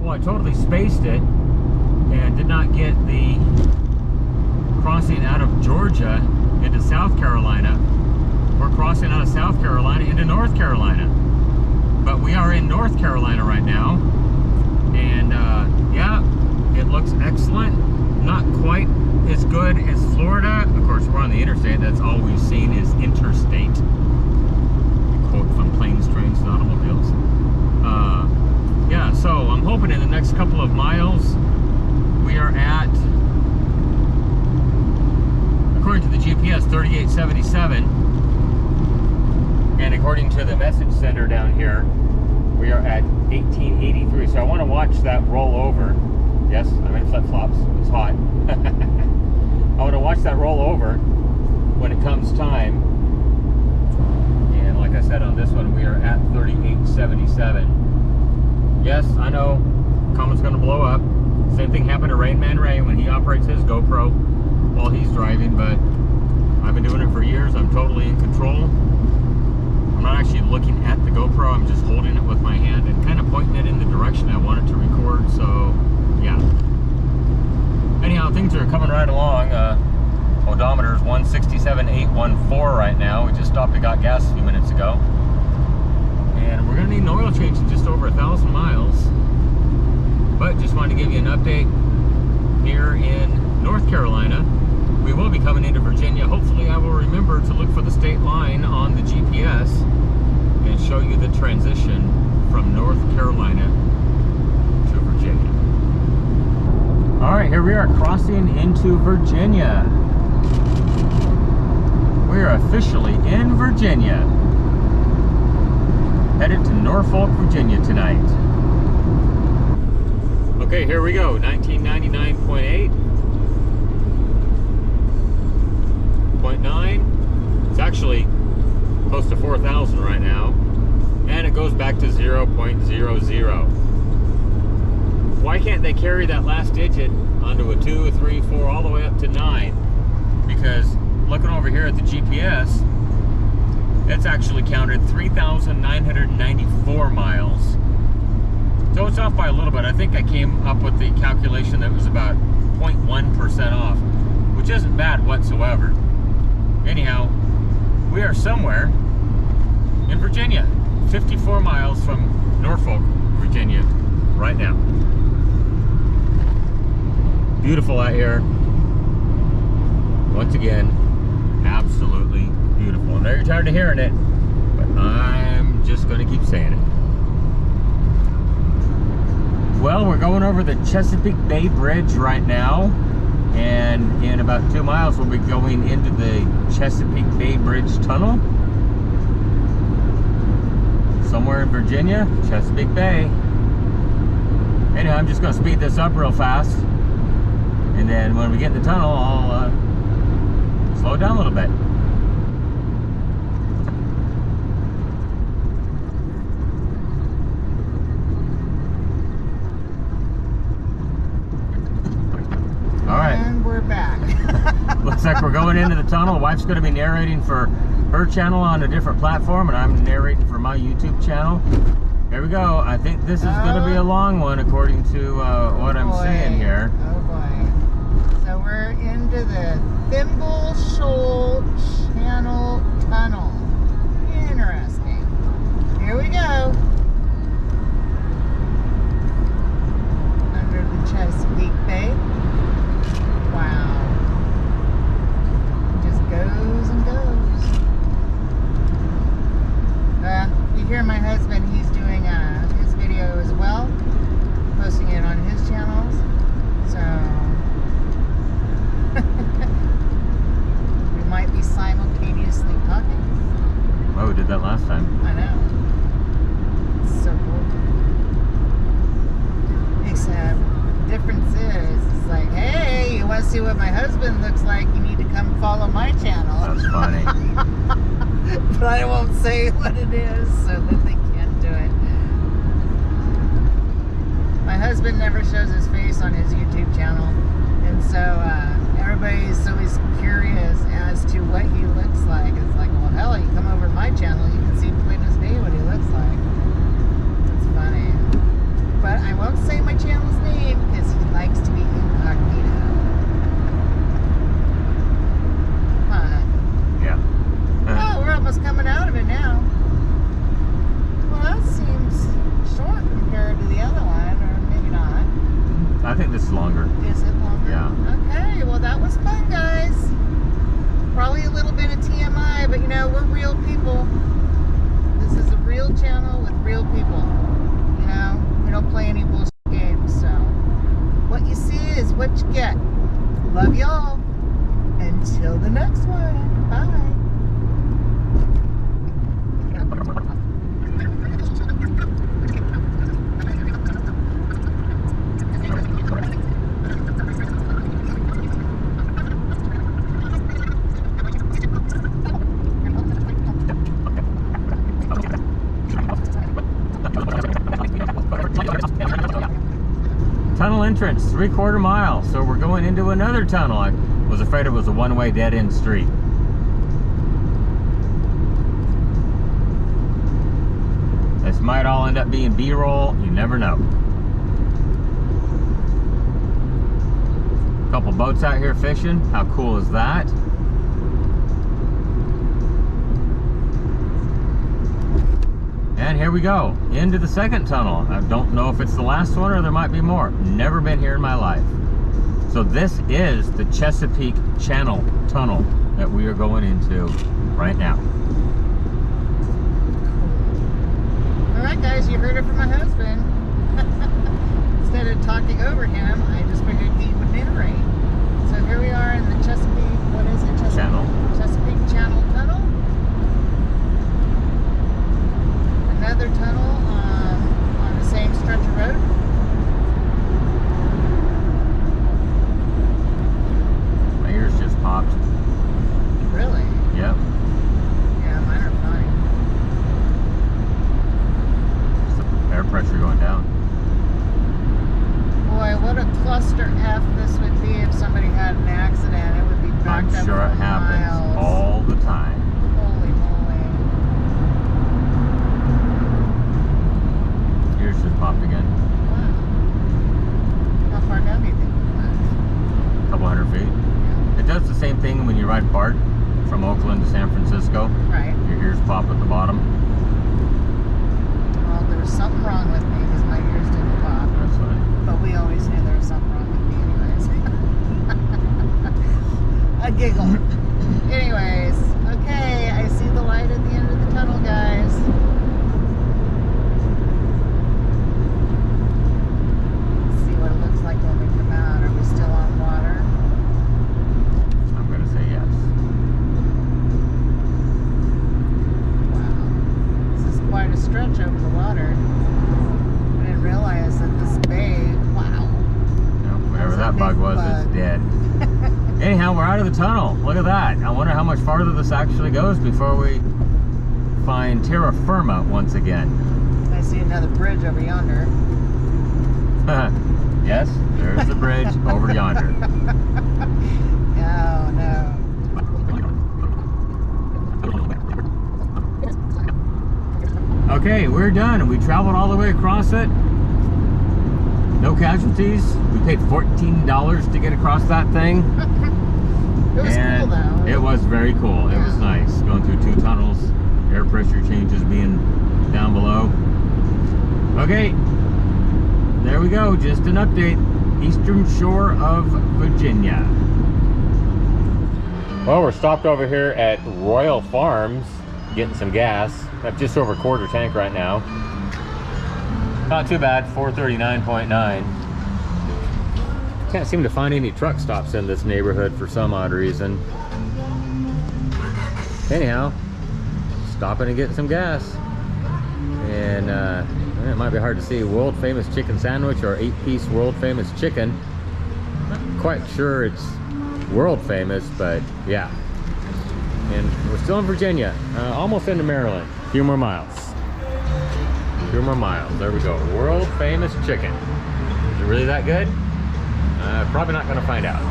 Well, I totally spaced it and did not get the crossing out of Georgia into South Carolina. We're crossing out of South Carolina into North Carolina. But we are in North Carolina right now. And yeah, it looks excellent. Not quite as good as Florida. Of course, we're on the interstate. That's all we've seen is interstate. Quote from planes, trains, and automobiles. Yeah, so I'm hoping in the next couple of miles we are at, according to the GPS, 3877. And according to the message sender down here, we are at 1883. So I want to watch that roll over. Yes, I'm in flip-flops. It's hot. I want to watch that roll over when it comes time. And like I said on this one, we are at 3877. Yes, I know, comment's going to blow up. Same thing happened to Rain Man Ray when he operates his GoPro while he's driving, but I've been doing it for years. I'm totally in control. I'm not actually looking at the GoPro, I'm just holding it with my hand and kind of pointing it in the direction I want it to record, so yeah. Anyhow, things are coming right along. Odometer's 167,814 right now. We just stopped and got gas a few minutes ago. And we're going to need an oil change in just over 1,000 miles. But just wanted to give you an update here in North Carolina. We will be coming into Virginia. Hopefully I will remember to look for the state line on the GPS and show you the transition from North Carolina to Virginia. Alright, here we are crossing into Virginia. We are officially in Virginia. Headed to Norfolk, Virginia tonight. Okay, here we go. 1999.8. 0.9. It's actually close to 4,000 right now. And it goes back to 0.00. Why can't they carry that last digit onto a 2, a 3, 4, all the way up to 9? Because looking over here at the GPS, it's actually counted 3,994 miles. So it's off by a little bit. I think I came up with the calculation that was about 0.1% off, which isn't bad whatsoever. Anyhow, we are somewhere in Virginia, 54 miles from Norfolk, Virginia, right now. Beautiful out here. Once again, absolutely beautiful. I know you're tired of hearing it, but I'm just going to keep saying it. Well, we're going over the Chesapeake Bay Bridge right now, and in about 2 miles we'll be going into the Chesapeake Bay Bridge Tunnel. Somewhere in Virginia, Chesapeake Bay. Anyhow, I'm just going to speed this up real fast, and then when we get in the tunnel, I'll slow down a little bit. Alright. And we're back. Looks like we're going into the tunnel. Wife's going to be narrating for her channel on a different platform, and I'm narrating for my YouTube channel. Here we go. I think this is going to be a long one according to what I'm seeing here. Oh boy. So we're into the Thimble Shoal Channel Tunnel. Interesting. Here we go. Under the Chesapeake Bay. Wow. It just goes and goes. You hear my husband, he's doing his video as well, posting it on his channels. So we might be simultaneously talking. Oh, we did that last time. I know. It's so cool. Except the difference is, it's like, hey, you want to see what my husband looks like, you need to come follow my channel. That's funny. But I won't say what it is so that they can't do it. My husband never shows his face on his YouTube channel, and so everybody's always curious as to what he looks like. It's like, well, hell, you come over to my channel, you can see plain as day what he looks like. It's funny. But I won't say my this is longer. Is it longer? Yeah. Okay, well that was fun, guys. Probably a little bit of TMI, but you know, we're real people. This is a real channel with real people. You know, we don't play any bullshit games, so what you see is what you get. Love y'all. Until the next one. Bye. Tunnel entrance, 3/4 mile. So we're going into another tunnel. I was afraid it was a one-way dead-end street. This might all end up being B-roll. You never know. A couple boats out here fishing. How cool is that? And here we go, into the second tunnel. I don't know if it's the last one or there might be more. Never been here in my life. So this is the Chesapeake Channel Tunnel that we are going into right now. All right, guys, you heard it from my husband. Instead of talking over him, I just figured he would narrate. So here we are in the Chesapeake, what is it? Chesapeake Channel Tunnel. Another tunnel on the same stretch of road. My ears just popped. Really? Yep. Yeah, mine are fine. Just the air pressure going down. Boy, what a cluster F this would be if somebody had an accident. It would be backed I'm up sure for it happens miles. all the time. Holy moly. Ears just popped again. Wow. How far down do you think we went? A couple hundred feet. Yeah. It does the same thing when you ride BART from Oakland to San Francisco. Right. Your ears pop at the bottom. Well, there was something wrong with me because my ears didn't pop. That's funny. But we always knew there was something wrong with me anyways. A giggle. Anyways, okay, I see the light at the end of the tunnel, guys. Let's see what it looks like when we come out. Are we still on water? I'm going to say yes. Wow. This is quite a stretch over the water. I didn't realize that this bay, wow. Whatever that bug was, it's dead. Anyhow, we're out of the tunnel. Look at that. I wonder how much farther this actually goes before we find terra firma once again. I see another bridge over yonder. Yes, there's the bridge over yonder. Oh, no. Okay, we're done. We traveled all the way across it. No casualties. We paid $14 to get across that thing. It was cool, though. It was very cool. It was nice. Going through 2 tunnels. Air pressure changes being down below. Okay. There we go. Just an update. Eastern shore of Virginia. Well, we're stopped over here at Royal Farms getting some gas. I have just over a quarter tank right now. Not too bad, 439.9. Can't seem to find any truck stops in this neighborhood for some odd reason. Anyhow, stopping and getting some gas. And it might be hard to see, world famous chicken sandwich or 8-piece world famous chicken. Not quite sure it's world famous, but yeah. And we're still in Virginia, almost into Maryland. A few more miles. Few more miles. There we go. World famous chicken. Is it really that good? Probably not going to find out.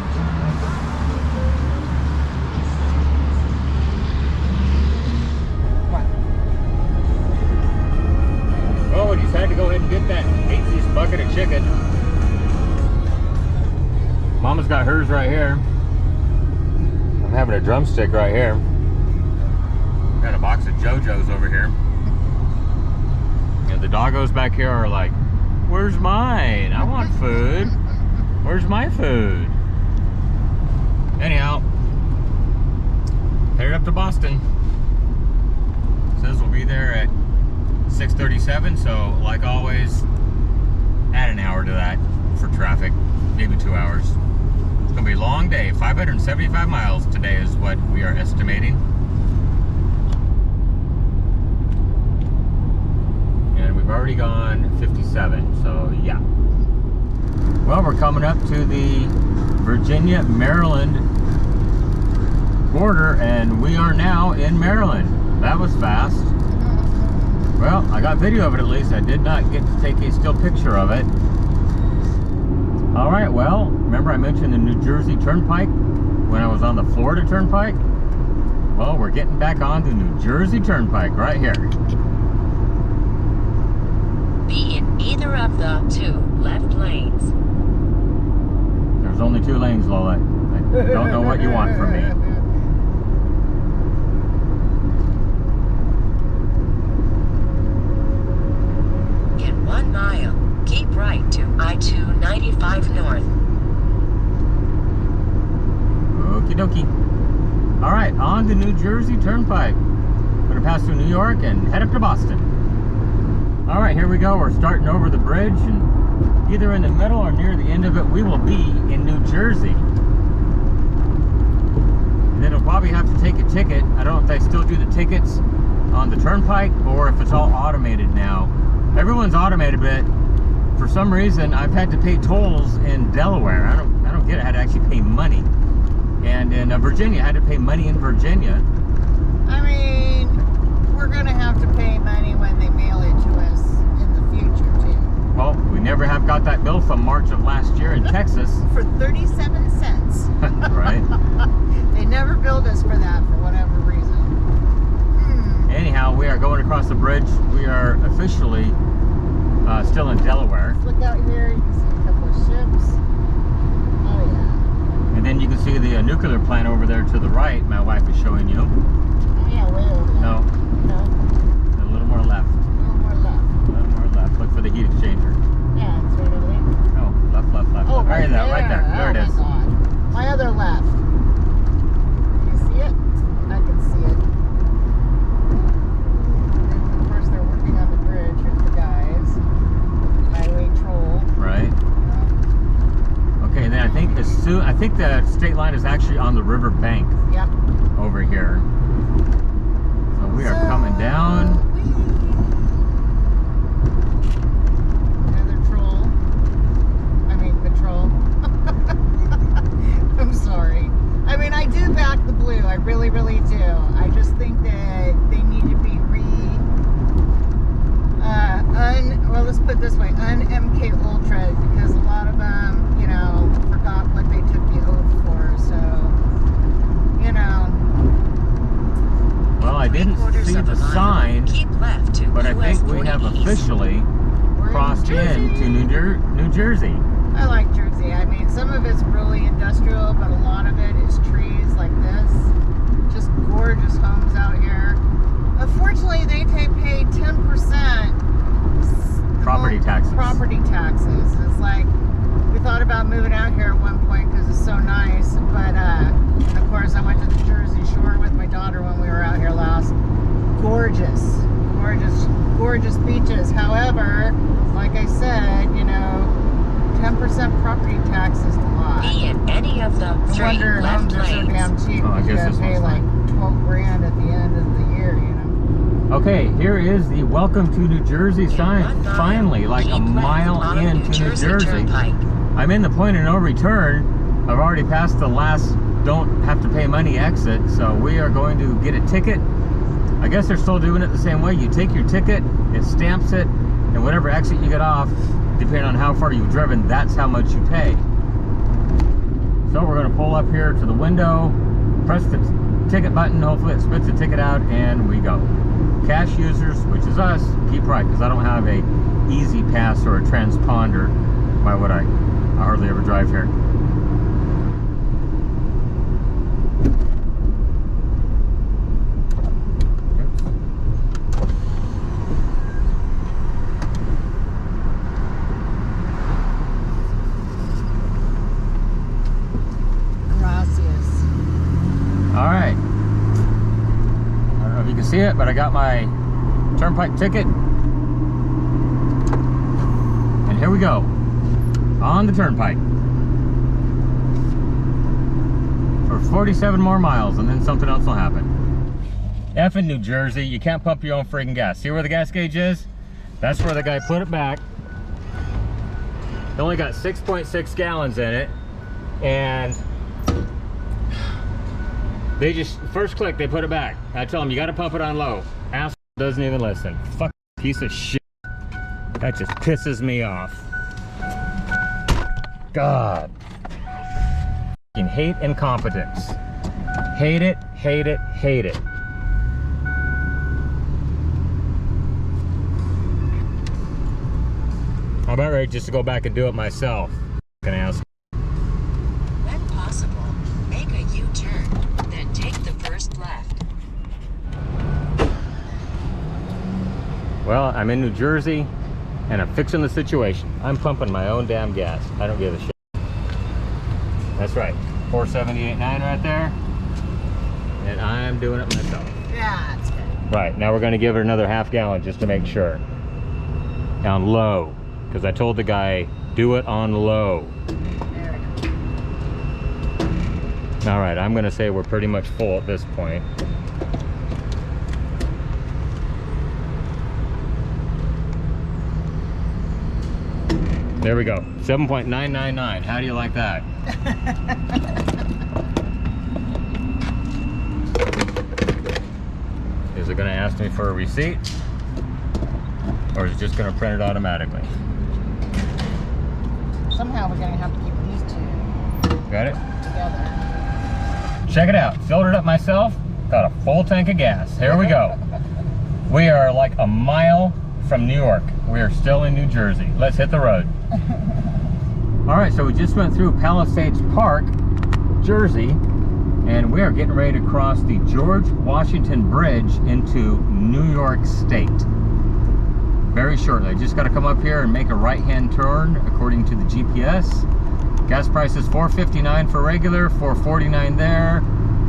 Oh, we decided to go ahead and get that 8-piece bucket of chicken. Mama's got hers right here. I'm having a drumstick right here. Got a box of JoJo's over here. And the doggos back here are like, where's mine? I want food. Where's my food? Anyhow, headed up to Boston. Says we'll be there at 6:37, so like always, add an hour to that for traffic, maybe 2 hours. It's gonna be a long day. 575 miles today is what we are estimating. And we've already gone 57, so yeah. Well, we're coming up to the Virginia-Maryland border, and we are now in Maryland. That was fast. Well, I got video of it at least. I did not get to take a still picture of it. All right, well, remember I mentioned the New Jersey Turnpike when I was on the Florida Turnpike? Well, we're getting back on the New Jersey Turnpike right here. Be in either of the 2 left lanes. There's only 2 lanes, Lola. I don't know what you want from me. In 1 mile, keep right to I-295 North. Okie dokie. All right, on the New Jersey Turnpike. Going to pass through New York and head up to Boston. All right, here we go. We're starting over the bridge, and either in the middle or near the end of it, we will be in New Jersey. And then we'll probably have to take a ticket. I don't know if they still do the tickets on the Turnpike or if it's all automated now. Everyone's automated, but for some reason, I've had to pay tolls in Delaware. I don't get it. I had to actually pay money. And in Virginia, I had to pay money in Virginia. I mean, we're going to have to pay money when they mail it to us in the future, too. Well, we never have got that bill from March of last year in Texas. For 37 cents. Right. They never billed us for that for whatever reason. Anyhow, we are going across the bridge. We are officially still in Delaware. Look out here, you can see a couple of ships. Oh yeah. And then you can see the nuclear plant over there to the right. My wife is showing you. Oh yeah, way over there. No, No, a little more left. a little more left. A little more left. Look for the heat exchanger. Yeah, it's right over there. Oh, left, left, left. Oh, right there, right there. There it is. Oh my God. My other left. Can you see it? I can see it. And of course, they're working on the bridge. Here's the guys. Highway troll. Right. Okay, then I think the state line is actually on the river bank Yep. over here. So we are coming down. Another troll. I mean, patrol. I'm sorry. I mean, I do back the blue. I really, really do. I just think that they need to be well, let's put it this way, un-MK Ultra, because a lot of them, you know, forgot what they took the oath for, so, you know. Well, I didn't see the sign, Keep left to but I US think we have 40 east. officially We're in crossed into New Jersey. I like Jersey. I mean, some of it's really industrial, but a lot of it is trees like this. Just gorgeous homes out here. Unfortunately, they pay 10% Property taxes. Property taxes. It's like, we thought about moving out here at one point because it's so nice, but of course I went to the Jersey Shore with my daughter when we were out here last. Gorgeous, gorgeous, gorgeous beaches. However, like I said, you know, 10% property tax is a lot. Be in any of the I 3 wonder left homes are so lanes. damn cheap. Oh, I You guess gotta this pay one's like fine. 12 grand at the end of the year, you know. Okay, here is the Welcome to New Jersey sign. Finally, like a mile into New Jersey. Turnpike. I'm in the point of no return. I've already passed the last don't have to pay money exit, so we are going to get a ticket. I guess they're still doing it the same way. You take your ticket, it stamps it, and whatever exit you get off, depending on how far you've driven, that's how much you pay. So we're going to pull up here to the window, press the ticket button, hopefully it spits the ticket out, and we go. Cash users, which is us, keep right, because I don't have a easy pass or a transponder. Why would I hardly ever drive here. see it, but I got my turnpike ticket. And here we go. On the turnpike. For 47 more miles, and then something else will happen. F in New Jersey, you can't pump your own friggin' gas. See where the gas gauge is? That's where the guy put it back. It only got 6.6 gallons in it. And they just, first click, they put it back. I tell them, you gotta pump it on low. Asshole doesn't even listen. Fuck piece of shit. That just pisses me off. God. Fucking hate incompetence. Hate it, hate it, hate it. I'm about ready just to go back and do it myself. Fucking ass. When possible, make a U-turn, then take the first left. Well, I'm in New Jersey, and I'm fixing the situation. I'm pumping my own damn gas. I don't give a shit. That's right, 478.9 right there, and I'm doing it myself. Yeah, that's good. Right, now we're gonna give it another half gallon just to make sure. On low, because I told the guy, do it on low. There we go. All right, I'm gonna say we're pretty much full at this point. There we go, 7.999. How do you like that? Is it gonna ask me for a receipt? Or is it just gonna print it automatically? Somehow we're gonna have to keep these two Got it? together. Check it out, filled it up myself, got a full tank of gas. Here we go. We are like a mile from New York. We are still in New Jersey. Let's hit the road. All right, so we just went through Palisades Park, Jersey, and we are getting ready to cross the George Washington Bridge into New York State. Very shortly. Just got to come up here and make a right-hand turn according to the GPS. Gas price is $4.59 for regular, $4.49 there,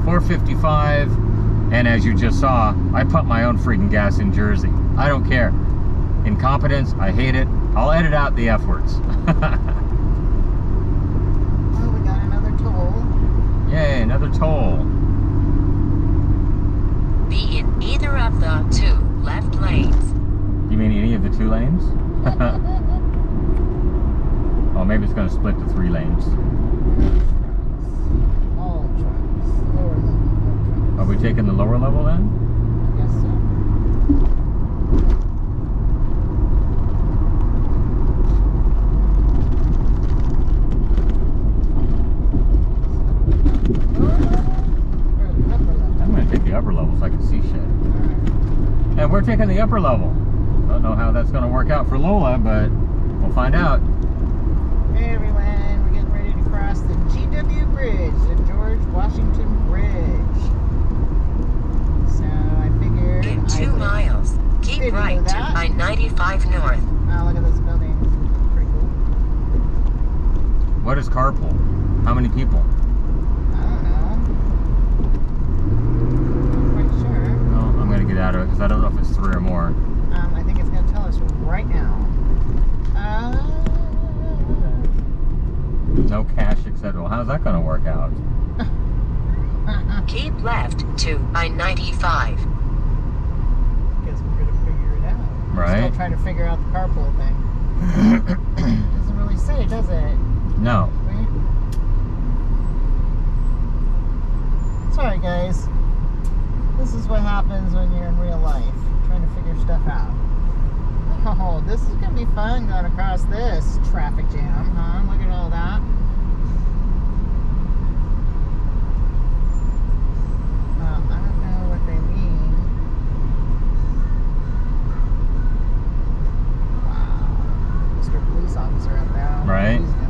$4.55, and as you just saw, I pump my own freaking gas in Jersey. I don't care. Incompetence, I hate it. I'll edit out the F words. Oh, we got another toll. Yay, another toll. Be in either of the two left lanes. You mean any of the two lanes? Oh, maybe it's going to split to 3 lanes. All trucks. Lower level. All Are we taking the lower level then? trucks. I guess so. I'm going to take the upper level so I can see shit. And we're taking the upper level. Don't know how that's going to work out for Lola, but we'll find out. Hey everyone, we're getting ready to cross the GW Bridge, the George Washington Bridge. So I figured In I 2 would miles, keep video right to that. I-95 North. Oh, look at this building. Pretty cool. What is carpool? How many people? I don't know. Not quite sure. Well, I'm going to get out of it because I don't know if it's 3 or more. I think it's going to tell us right now. No cash accepted. Well, how's that going to work out? Keep left to I-95. Guess we're going to figure it out. We're Right. still trying to figure out the carpool thing. Doesn't really say, does it? No. Right? Sorry, guys. This is what happens when you're in real life, trying to figure stuff out. Oh, this is going to be fun going across this traffic jam, huh? Look at all that. Well, I don't know what they mean. Wow. Mr. Police Officer up there. I don't know what Right. he's doing.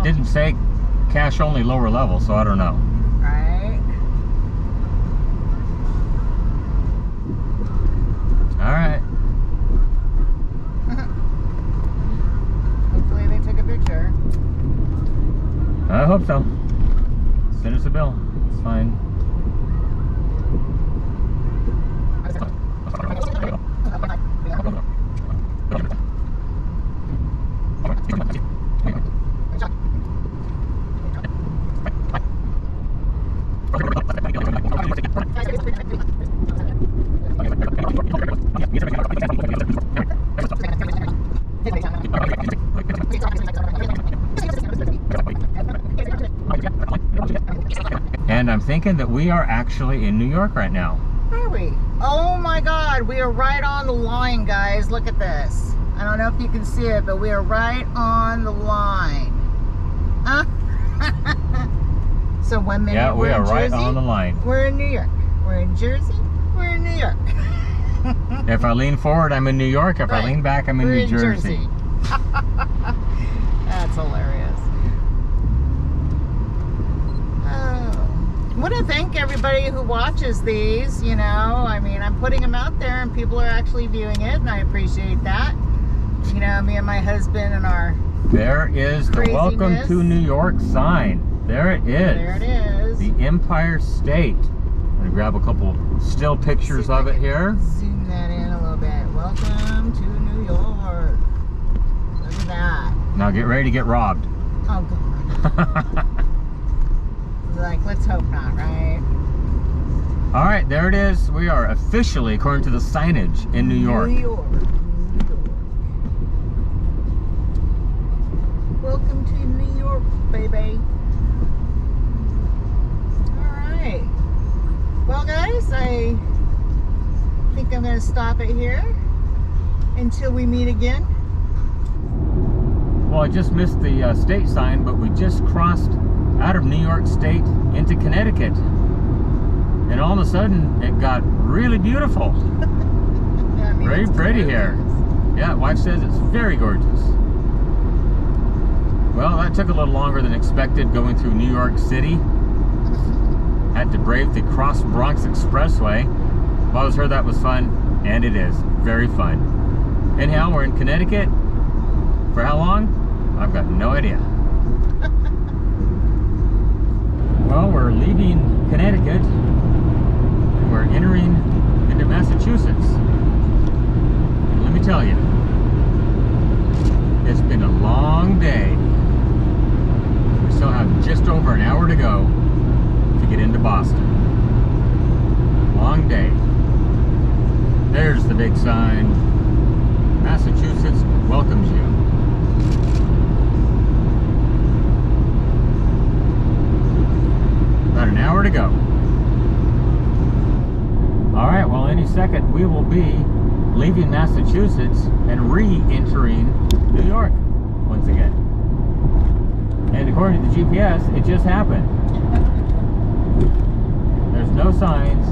It didn't say cash only lower level, so I don't know. Right. All right. Hopefully they took a picture. I hope so. Send us a bill. It's fine. And I'm thinking that we are actually in New York right now. Are we? Oh my God, we are right on the line, guys. Look at this. I don't know if you can see it, but we are right on the line. Huh? So 1 minute Yeah, we we're are in right Jersey, on the line. we're in New York. We're in Jersey, we're in New York. If I lean forward, I'm in New York. If I Right. lean back, I'm in We're New Jersey. That's hilarious. I want to thank everybody who watches these. You know, I mean, I'm putting them out there and people are actually viewing it, and I appreciate that. You know, me and my husband and our There is the Welcome Craziness. to New York sign. There it is. there it is. The Empire State. I'm going to grab a couple still pictures See if of I it can here. Zoom that in a little bit. Welcome to New York. Look at that. Now get ready to get robbed. Oh, God. Like, let's hope not, right? All right, there it is. We are officially, according to the signage, in New York. New York. New York. Welcome to New York, baby. All right. Well, guys, I think I'm going to stop it here until we meet again. Well, I just missed the state sign, but we just crossed out of New York State into Connecticut. And all of a sudden, it got really beautiful. I mean, Very it's pretty here. gorgeous. Yeah, wife says it's very gorgeous. Well, that took a little longer than expected going through New York City. Had to brave the Cross Bronx Expressway. I've always heard that was fun, and it is. Very fun. Anyhow, we're in Connecticut. For how long? I've got no idea. Well, we're leaving Connecticut and we're entering into Massachusetts. And let me tell you, it's been a long day. We still have just over an hour to go to get into Boston. Long day. There's the big sign. Massachusetts welcomes you. About an hour to go. Alright, well, any second we will be leaving Massachusetts and re-entering New York once again. And according to the GPS, it just happened. There's no signs,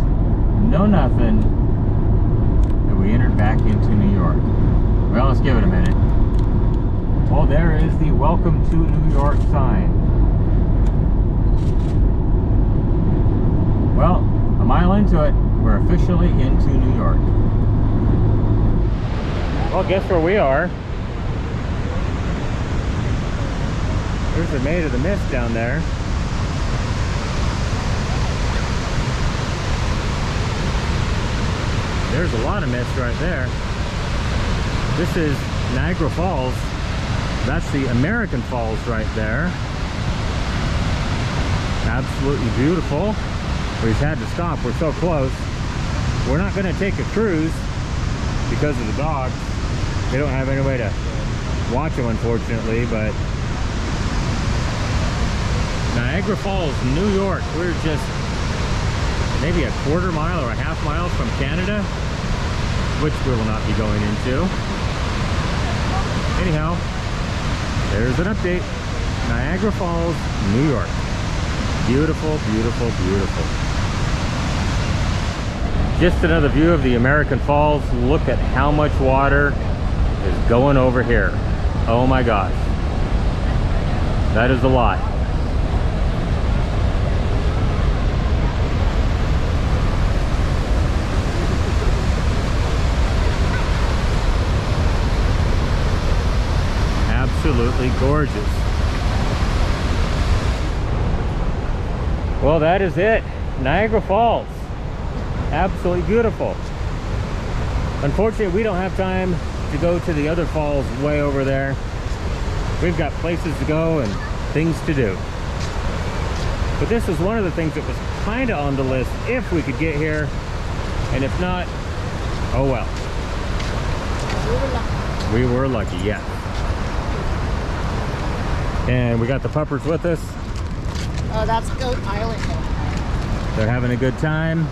no nothing, and we entered back into New York. Well, let's give it a minute. Oh, there is the Welcome to New York sign. Well, a mile into it, we're officially into New York. Well, guess where we are? There's the Maid of the Mist down there. There's a lot of mist right there. This is Niagara Falls. That's the American Falls right there. Absolutely beautiful. We just had to stop. We're so close. We're not going to take a cruise because of the dogs. They don't have any way to watch them, unfortunately, but Niagara Falls, New York. We're just maybe a quarter mile or a half mile from Canada, which we will not be going into. Anyhow, there's an update. Niagara Falls, New York. Beautiful, beautiful, beautiful. Just another view of the American Falls. Look at how much water is going over here. Oh my gosh. That is a lot. Absolutely gorgeous. Well, that is it. Niagara Falls. Absolutely beautiful. Unfortunately, we don't have time to go to the other falls way over there. We've got places to go and things to do. But this was one of the things that was kind of on the list if we could get here. And if not, oh well. We were lucky, yeah. And we got the puppers with us. Oh, that's Goat Island. They're having a good time.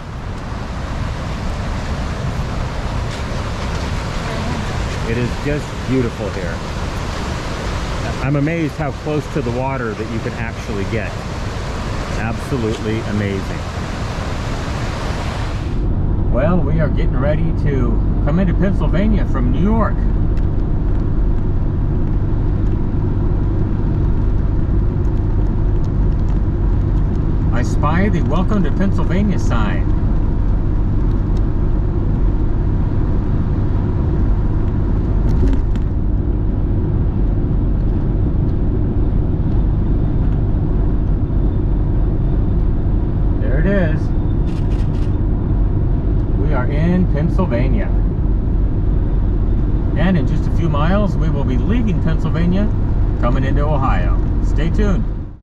It is just beautiful here. I'm amazed how close to the water that you can actually get. Absolutely amazing. Well, we are getting ready to come into Pennsylvania from New York. I spy the Welcome to Pennsylvania sign. There it is. We are in Pennsylvania. And in just a few miles, we will be leaving Pennsylvania, coming into Ohio. Stay tuned.